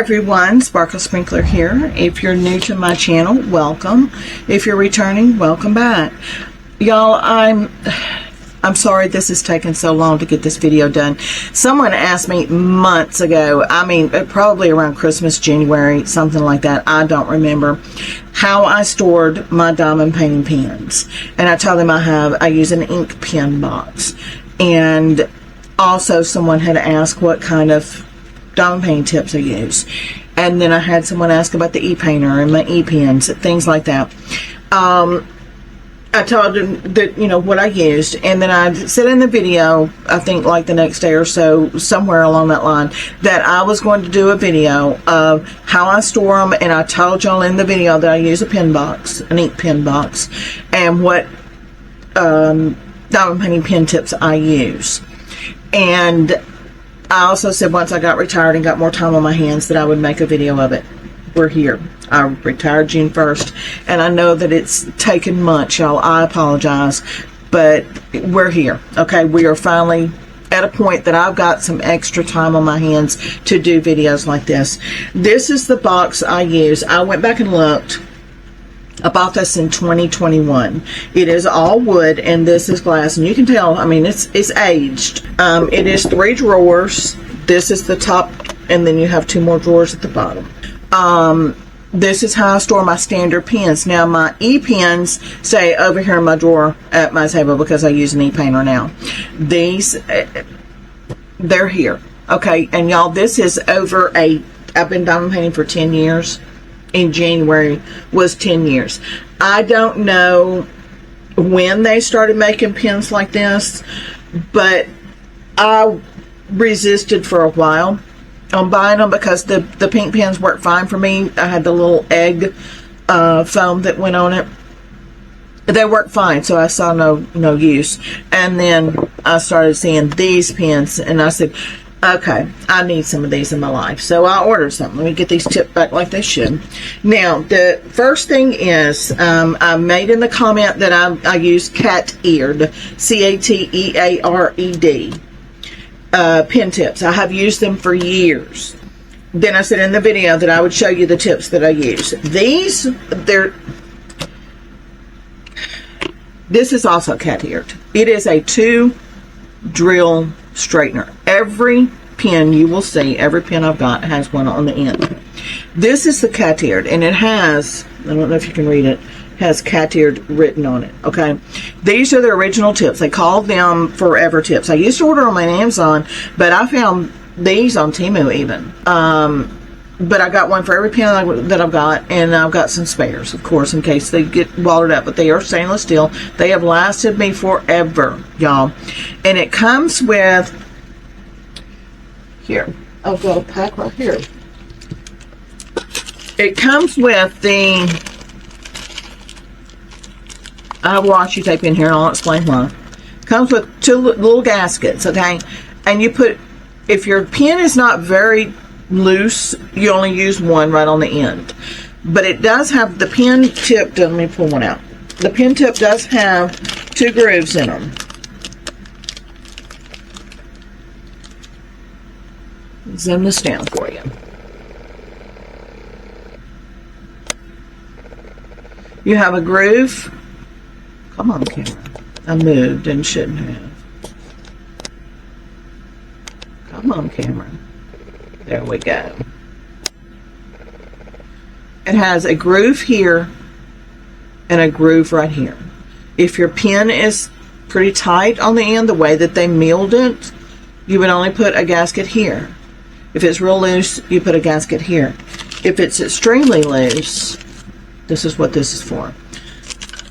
everyone, Sparkle Sprinkler here. If you're new to my channel, welcome. If you're returning, welcome back. Y'all, I'm sorry this is taking so long to get this video done. Someone asked me months ago, I mean probably around Christmas, January, something like that, I don't remember, how I stored my diamond painting pens. And I told them I use an ink pen box. And also someone had asked what kind of diamond painting tips I use. And then I had someone ask about the e-painter and my e-pens, things like that. I told them that, you know, what I used, and then I said in the video, I think like the next day or so, somewhere along that line, that I was going to do a video of how I store them, and I told y'all in the video that I use a pen box, an ink pen box, and what diamond painting pen tips I use. And I also said once I got retired and got more time on my hands that I would make a video of it. We're here. I retired June 1st, and I know that it's taken months, y'all. I apologize, but we're here. Okay, we are finally at a point that I've got some extra time on my hands to do videos like this. This is the box I use. I went back and looked. I bought this in 2021. It is all wood, and this is glass, and you can tell, I mean, it's aged. It is 3 drawers. This is the top, and then you have 2 more drawers at the bottom. This is how I store my standard pens. Now, my e-pens stay over here in my drawer at my table because I use an e-painter now. These, they're here. Okay, and y'all, this is over I've been diamond painting for 10 years. In January was 10 years. I don't know when they started making pens like this, but I resisted for a while on buying them because the pink pens worked fine for me. I had the little egg foam that went on it. They worked fine, so I saw no use. And then I started seeing these pens, and I said, okay, I need some of these in my life. So I ordered some. Let me get these tipped back like they should. Now, the first thing is, I made in the comment that I use cat-eared, C-A-T-E-A-R-E-D, pen tips. I have used them for years. Then I said in the video that I would show you the tips that I use. This is also cat-eared. It is a 2 drill straightener. Every pen you will see, every pen I've got has one on the end. This is the cat-eared, and it has, I don't know if you can read it, has cat-eared written on it. Okay, these are the original tips. They called them Forever Tips. I used to order them on Amazon, but I found these on Temu even. But I got one for every pen that I've got, and I've got some spares, of course, in case they get watered up. But they are stainless steel. They have lasted me forever, y'all. And it comes with, here, I've got a pack right here. It comes with the, I have washi tape in here, and I'll explain why. It comes with 2 little gaskets, okay? And you put, if your pen is not very loose, you only use one right on the end. But it does have the pen tip, let me pull one out. The pen tip does have 2 grooves in them. Zoom this down for you. You have a groove. Come on, camera. I moved and shouldn't have. Come on, camera. There we go. It has a groove here and a groove right here. If your pen is pretty tight on the end, the way that they milled it, you would only put a gasket here. If it's real loose, you put a gasket here. If it's extremely loose, this is what this is for.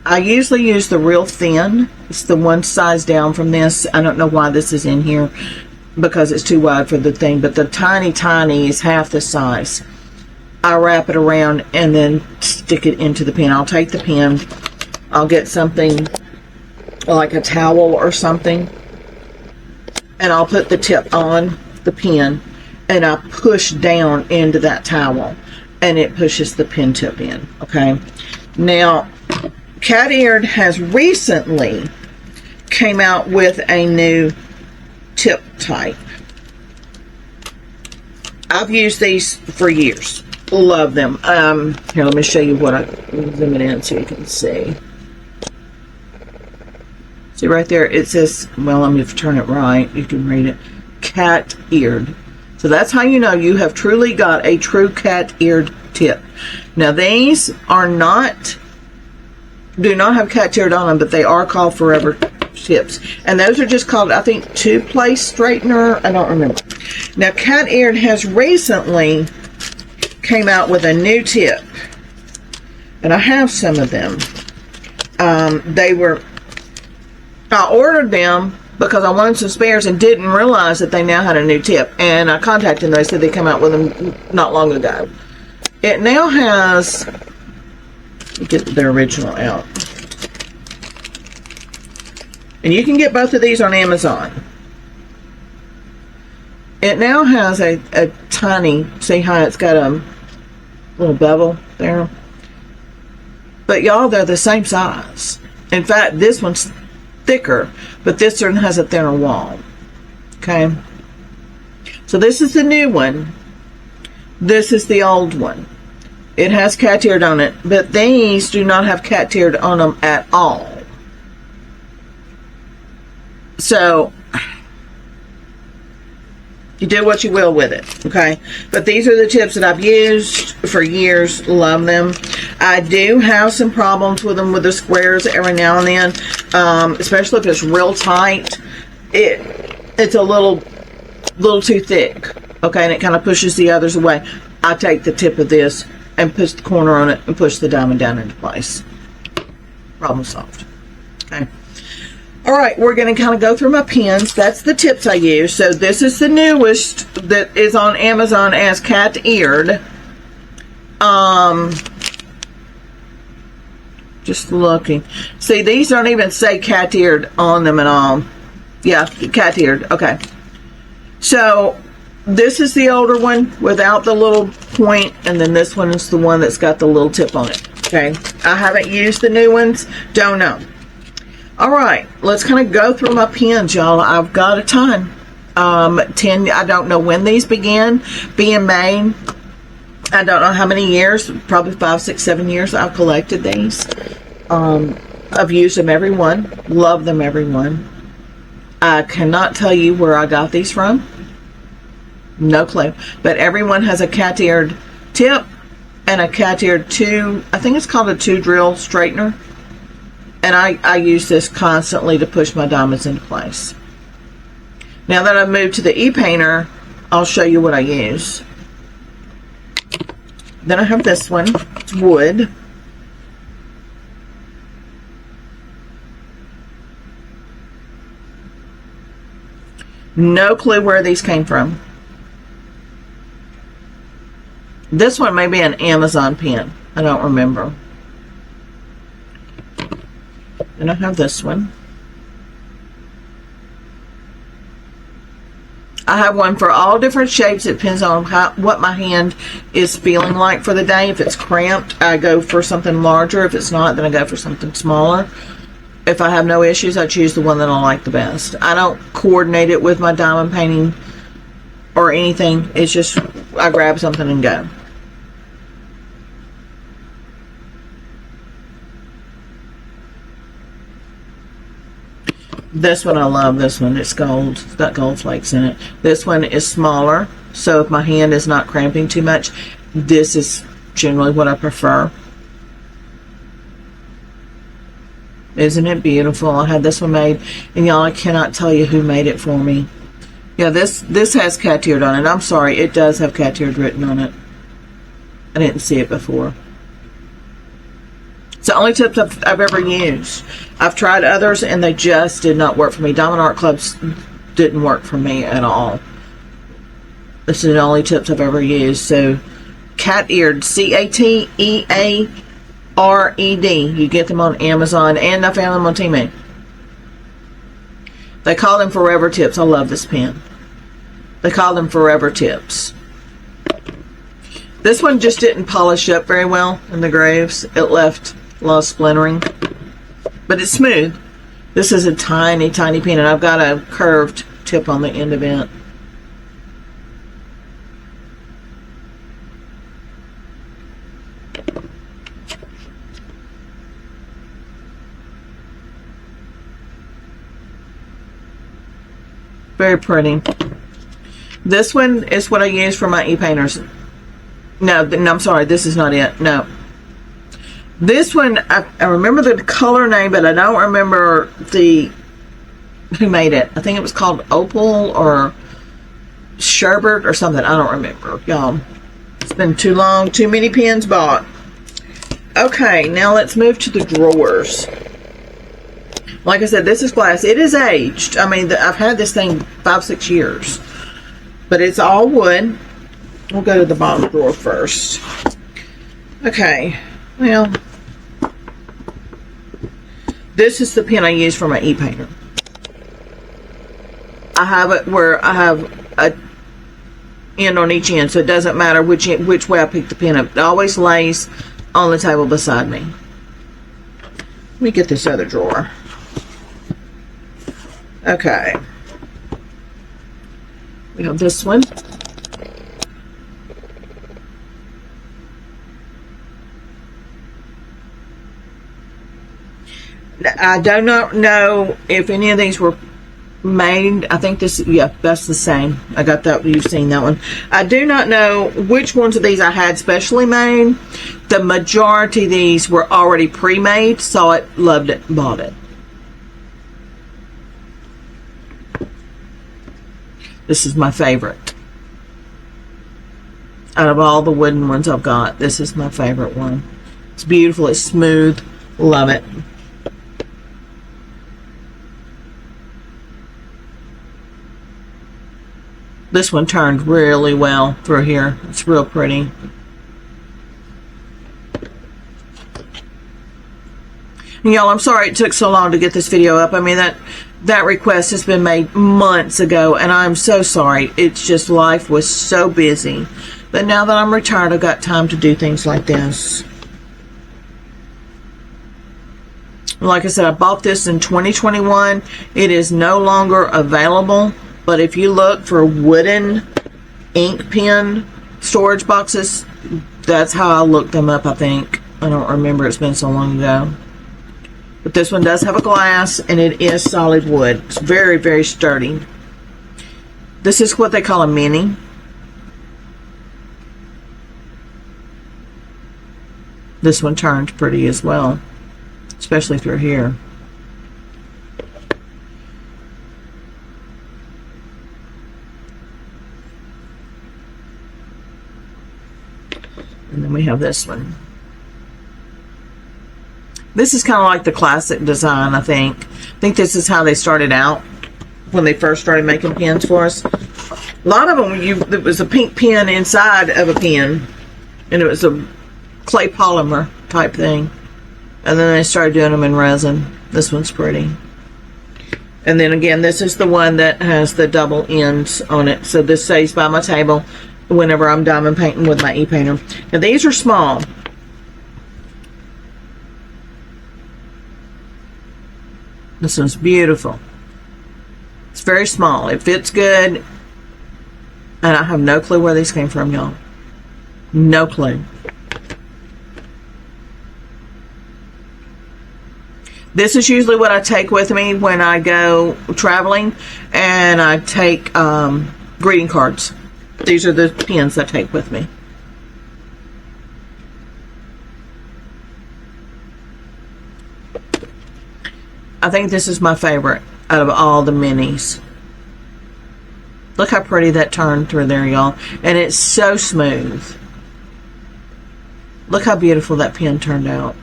I usually use the real thin. It's the one size down from this. I don't know why this is in here, because it's too wide for the thing, but the tiny is half the size. I wrap it around and then stick it into the pen. I'll take the pen, I'll get something like a towel or something, and I'll put the tip on the pen, and I push down into that towel, and it pushes the pen tip in. Okay, now cat-eared has recently came out with a new tip type. I've used these for years. Love them. Here, let me show you what I zoom it in so you can see. See right there, it says, well, let me turn it right. You can read it. Cat-eared. So that's how you know you have truly got a true cat-eared tip. Now these are not, do not have cat-eared on them, but they are called Forever tips. And those are just called, I think, two-place straightener. I don't remember. Now Cat-eared has recently came out with a new tip. And I have some of them. I ordered them because I wanted some spares and didn't realize that they now had a new tip. And I contacted them. They said they came out with them not long ago. It now has, get their original out. And you can get both of these on Amazon. It now has a tiny, see how it's got a little bevel there? But y'all, they're the same size. In fact, this one's thicker, but this one has a thinner wall. Okay? So this is the new one. This is the old one. It has cat-eared on it, but these do not have cat-eared on them at all. So, you do what you will with it, okay? But these are the tips that I've used for years. Love them. I do have some problems with them with the squares every now and then, especially if it's real tight. It's a little too thick, okay? And it kind of pushes the others away. I take the tip of this and push the corner on it and push the diamond down into place. Problem solved, okay? All right, we're going to kind of go through my pins. That's the tips I use. So this is the newest that is on Amazon as cat-eared. Just looking. See, these don't even say cat-eared on them at all. Yeah, cat-eared. Okay. So this is the older one without the little point, and then this one is the one that's got the little tip on it. Okay. I haven't used the new ones. Don't know. All right, let's kind of go through my pins, y'all. I've got a ton. 10, I don't know when these began being made. I don't know how many years, probably 5, 6, 7 years I've collected these. I've used them every one. Love them every one. I cannot tell you where I got these from. No clue. But everyone has a cat-eared tip and a cat-eared I think it's called a 2-drill straightener. And I use this constantly to push my diamonds into place. Now that I've moved to the e-painter, I'll show you what I use. Then I have this one. It's wood. No clue where these came from. This one may be an Amazon pen. I don't remember. And I have this one. I have one for all different shapes. It depends on what my hand is feeling like for the day. If it's cramped, I go for something larger. If it's not, then I go for something smaller. If I have no issues, I choose the one that I like the best. I don't coordinate it with my diamond painting or anything. It's just I grab something and go. This one I love. This one, it's gold. It's got gold flakes in it. This one is smaller, so if my hand is not cramping too much, this is generally what I prefer. Isn't it beautiful? I had this one made, and y'all, I cannot tell you who made it for me. Yeah, this has cat-eared on it. I'm sorry, it does have cat-eared written on it. I didn't see it before. It's the only tips I've ever used. I've tried others and they just did not work for me. Diamond Art Clubs didn't work for me at all. This is the only tips I've ever used. So, cat-eared, C-A-T-E-A-R-E-D. You get them on Amazon, and I found them on Temu. They call them Forever Tips. I love this pen. They call them Forever Tips. This one just didn't polish up very well in the grooves. It left a lot of splintering, but it's smooth. This is a tiny, tiny pen, and I've got a curved tip on the end of it. Very pretty. This one is what I use for my e-painters. No, I'm sorry, this is not it. No. This one, I remember the color name, but I don't remember who made it. I think it was called Opal or Sherbert or something. I don't remember, y'all. It's been too long. Too many pens bought. Okay, now let's move to the drawers. Like I said, this is glass. It is aged. I mean, I've had this thing 5-6 years. But it's all wood. We'll go to the bottom drawer first. Okay, well, this is the pen I use for my e-painter. I have it where I have a end on each end, so it doesn't matter which way I pick the pen up. It always lays on the table beside me. Let me get this other drawer. Okay. We have this one. I do not know if any of these were made. I think this, yeah, that's the same. I got that. You've seen that one. I do not know which ones of these I had specially made. The majority of these were already pre-made. Saw it, loved it, bought it. This is my favorite. Out of all the wooden ones I've got, this is my favorite one. It's beautiful. It's smooth. Love it. This one turned really well through here. It's real pretty. Y'all, I'm sorry it took so long to get this video up. I mean, that request has been made months ago, and I'm so sorry. It's just life was so busy. But now that I'm retired, I've got time to do things like this. Like I said, I bought this in 2021. It is no longer available. But if you look for wooden ink pen storage boxes, that's how I looked them up, I think. I don't remember. It's been so long ago. But this one does have a glass, and it is solid wood. It's very, very sturdy. This is what they call a mini. This one turned pretty as well, especially through here. And then we have this one. This is kind of like the classic design, I think. I think this is how they started out when they first started making pens for us. A lot of them, it was a pink pen inside of a pen, and it was a clay polymer type thing. And then they started doing them in resin. This one's pretty. And then again, this is the one that has the double ends on it. So this stays by my table whenever I'm diamond painting with my e-painter. Now these are small. This one's beautiful. It's very small. It fits good. And I have no clue where these came from, y'all. No clue. This is usually what I take with me when I go traveling, and I take greeting cards. These are the pens I take with me. I think this is my favorite out of all the minis. Look how pretty that turned through there, y'all. And it's so smooth. Look how beautiful that pen turned out.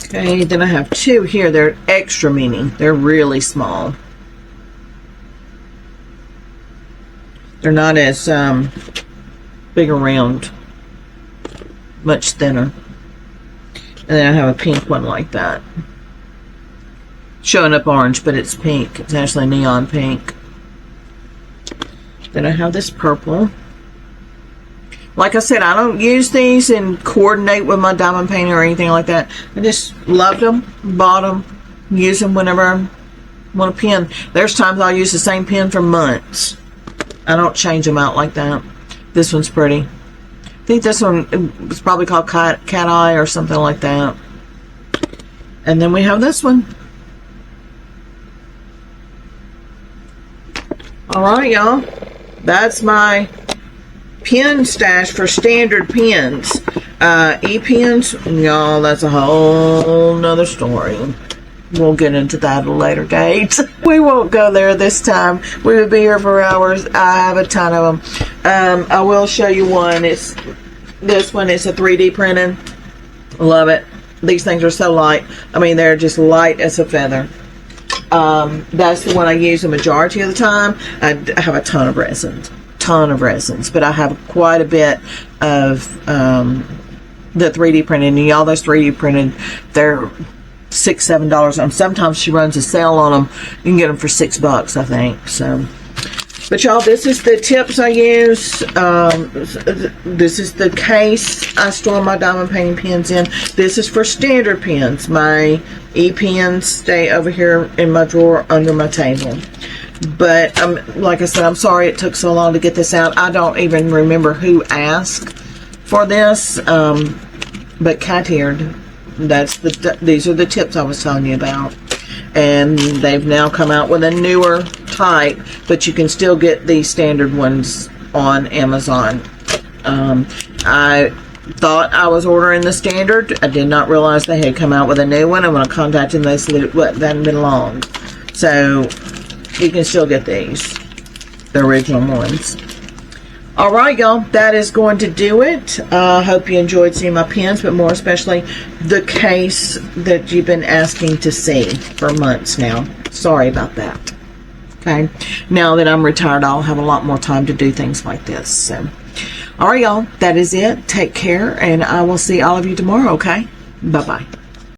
Okay, then I have two here. They're extra mini. They're really small. They're not as big around. Much thinner. And then I have a pink one like that. Showing up orange, but it's pink. It's actually neon pink. Then I have this purple. Like I said, I don't use these and coordinate with my diamond painter or anything like that. I just loved them, bought them, use them whenever I want a pen. There's times I'll use the same pen for months. I don't change them out like that. This one's pretty. I think this one was probably called Cat Eye or something like that. And then we have this one. All right, y'all. That's my pen stash for standard pens. E-pens, y'all, that's a whole nother story. We'll get into that at a later date. We won't go there this time. We would be here for hours. I have a ton of them. I will show you one. It's this one. It's a 3D printing. Love it. These things are so light. I mean, they're just light as a feather. That's the one I use the majority of the time. I have a ton of resins, but I have quite a bit of the 3D printing. And y'all, those 3D printed, they're $6, $7. Sometimes she runs a sale on them. You can get them for $6, I think. So, but y'all, this is the tips I use. This is the case I store my diamond painting pens in. This is for standard pens. My E-pens stay over here in my drawer under my table. But like I said, I'm sorry it took so long to get this out. I don't even remember who asked for this. But cat-eared. These are the tips I was telling you about. And they've now come out with a newer type, but you can still get the standard ones on Amazon. I thought I was ordering the standard. I did not realize they had come out with a new one, and when I contacted them, they said it hadn't been long. So you can still get these, the original ones. Alright, y'all, that is going to do it. I hope you enjoyed seeing my pens, but more especially the case that you've been asking to see for months now. Sorry about that. Okay, now that I'm retired, I'll have a lot more time to do things like this. So, alright, y'all, that is it. Take care, and I will see all of you tomorrow, okay? Bye-bye.